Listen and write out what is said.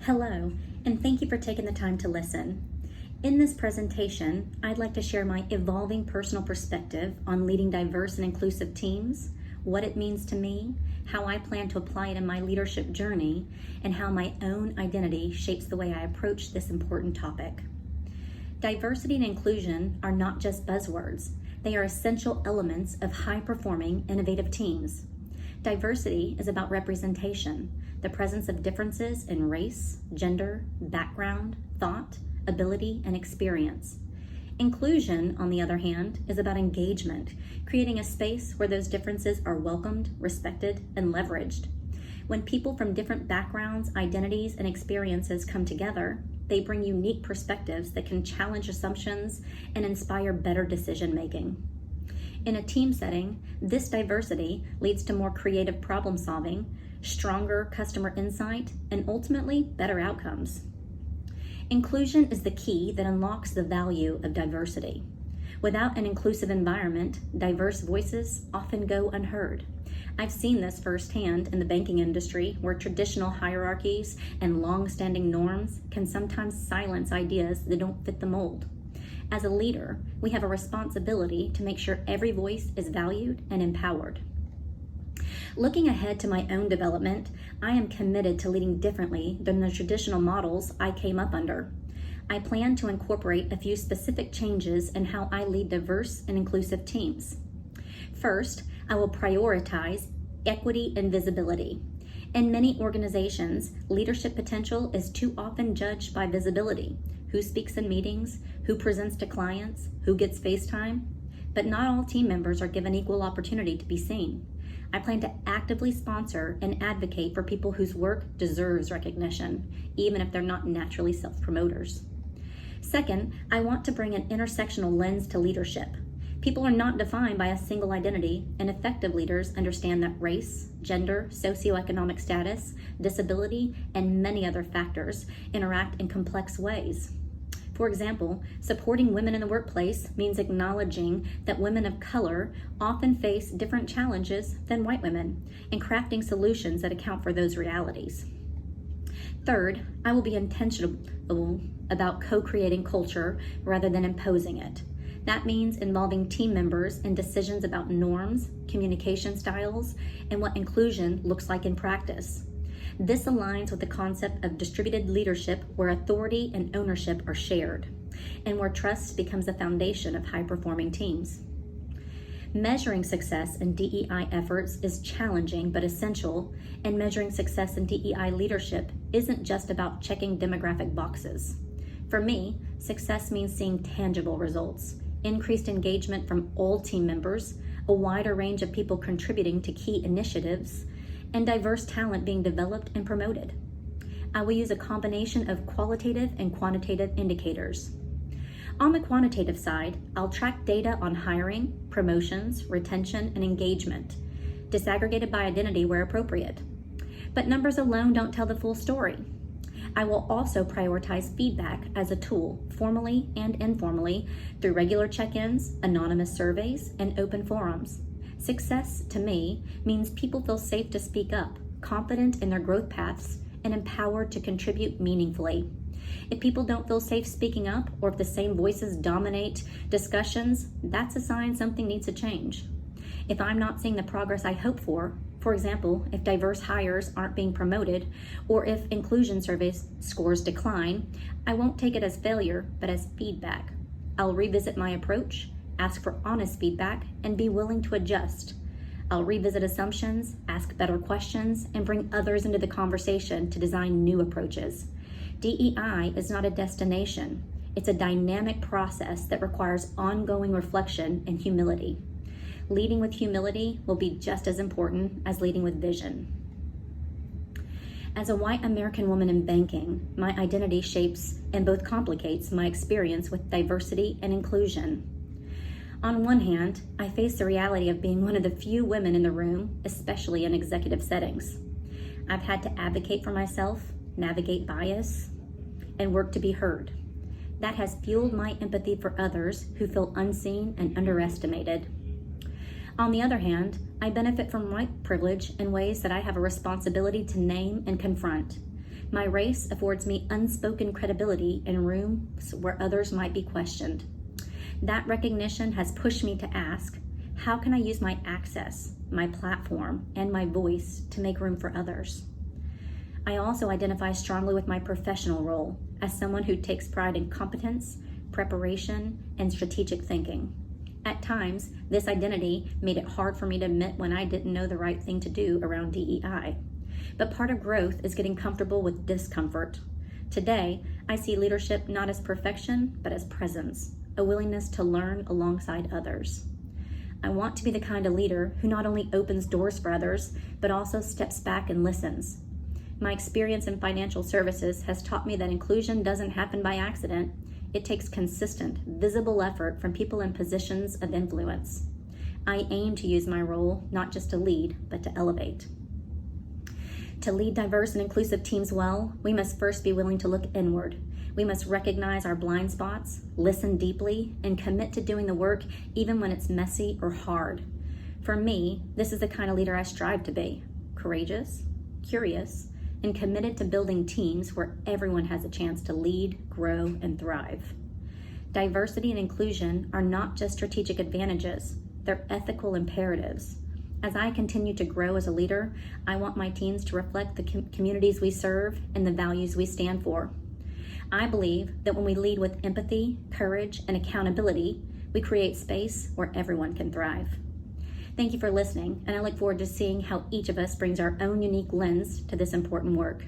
Hello, and thank you for taking the time to listen. In this presentation, I'd like to share my evolving personal perspective on leading diverse and inclusive teams, what it means to me, how I plan to apply it in my leadership journey, and how my own identity shapes the way I approach this important topic. Diversity and inclusion are not just buzzwords. They are essential elements of high-performing, innovative teams. Diversity is about representation, the presence of differences in race, gender, background, thought, ability, and experience. Inclusion, on the other hand, is about engagement, creating a space where those differences are welcomed, respected, and leveraged. When people from different backgrounds, identities, and experiences come together, they bring unique perspectives that can challenge assumptions and inspire better decision-making. In a team setting, this diversity leads to more creative problem solving, stronger customer insight, and ultimately better outcomes. Inclusion is the key that unlocks the value of diversity. Without an inclusive environment, diverse voices often go unheard. I've seen this firsthand in the banking industry, where traditional hierarchies and long-standing norms can sometimes silence ideas that don't fit the mold. As a leader, we have a responsibility to make sure every voice is valued and empowered. Looking ahead to my own development, I am committed to leading differently than the traditional models I came up under. I plan to incorporate a few specific changes in how I lead diverse and inclusive teams. First, I will prioritize equity and visibility. In many organizations, leadership potential is too often judged by visibility: who speaks in meetings, who presents to clients, who gets face time. But not all team members are given equal opportunity to be seen. I plan to actively sponsor and advocate for people whose work deserves recognition, even if they're not naturally self-promoters. Second, I want to bring an intersectional lens to leadership. People are not defined by a single identity, and effective leaders understand that race, gender, socioeconomic status, disability, and many other factors interact in complex ways. For example, supporting women in the workplace means acknowledging that women of color often face different challenges than white women, and crafting solutions that account for those realities. Third, I will be intentional about co-creating culture rather than imposing it. That means involving team members in decisions about norms, communication styles, and what inclusion looks like in practice. This aligns with the concept of distributed leadership, where authority and ownership are shared, and where trust becomes the foundation of high-performing teams. Measuring success in DEI efforts is challenging but essential, and measuring success in DEI leadership isn't just about checking demographic boxes. For me, success means seeing tangible results, increased engagement from all team members, a wider range of people contributing to key initiatives, and diverse talent being developed and promoted. I will use a combination of qualitative and quantitative indicators. On the quantitative side, I'll track data on hiring, promotions, retention, and engagement, disaggregated by identity where appropriate. But numbers alone don't tell the full story. I will also prioritize feedback as a tool, formally and informally, through regular check-ins, anonymous surveys, and open forums. Success, to me, means people feel safe to speak up, confident in their growth paths, and empowered to contribute meaningfully. If people don't feel safe speaking up, or if the same voices dominate discussions, that's a sign something needs to change. If I'm not seeing the progress I hope for example, if diverse hires aren't being promoted, or if inclusion surveys scores decline, I won't take it as failure, but as feedback. I'll revisit my approach, ask for honest feedback, and be willing to adjust. I'll revisit assumptions, ask better questions, and bring others into the conversation to design new approaches. DEI is not a destination. It's a dynamic process that requires ongoing reflection and humility. Leading with humility will be just as important as leading with vision. As a white American woman in banking, my identity shapes and both complicates my experience with diversity and inclusion. On one hand, I face the reality of being one of the few women in the room, especially in executive settings. I've had to advocate for myself, navigate bias, and work to be heard. That has fueled my empathy for others who feel unseen and underestimated. On the other hand, I benefit from white privilege in ways that I have a responsibility to name and confront. My race affords me unspoken credibility in rooms where others might be questioned. That recognition has pushed me to ask, how can I use my access, my platform, and my voice to make room for others? I also identify strongly with my professional role as someone who takes pride in competence, preparation, and strategic thinking. At times, this identity made it hard for me to admit when I didn't know the right thing to do around DEI. But part of growth is getting comfortable with discomfort. Today, I see leadership not as perfection, but as presence, a willingness to learn alongside others. I want to be the kind of leader who not only opens doors for others, but also steps back and listens. My experience in financial services has taught me that inclusion doesn't happen by accident. It takes consistent, visible effort from people in positions of influence. I aim to use my role not just to lead, but to elevate. To lead diverse and inclusive teams well, we must first be willing to look inward. We must recognize our blind spots, listen deeply, and commit to doing the work even when it's messy or hard. For me, this is the kind of leader I strive to be: courageous, curious, and committed to building teams where everyone has a chance to lead, grow, and thrive. Diversity and inclusion are not just strategic advantages, they're ethical imperatives. As I continue to grow as a leader, I want my teams to reflect the communities we serve and the values we stand for. I believe that when we lead with empathy, courage, and accountability, we create space where everyone can thrive. Thank you for listening, and I look forward to seeing how each of us brings our own unique lens to this important work.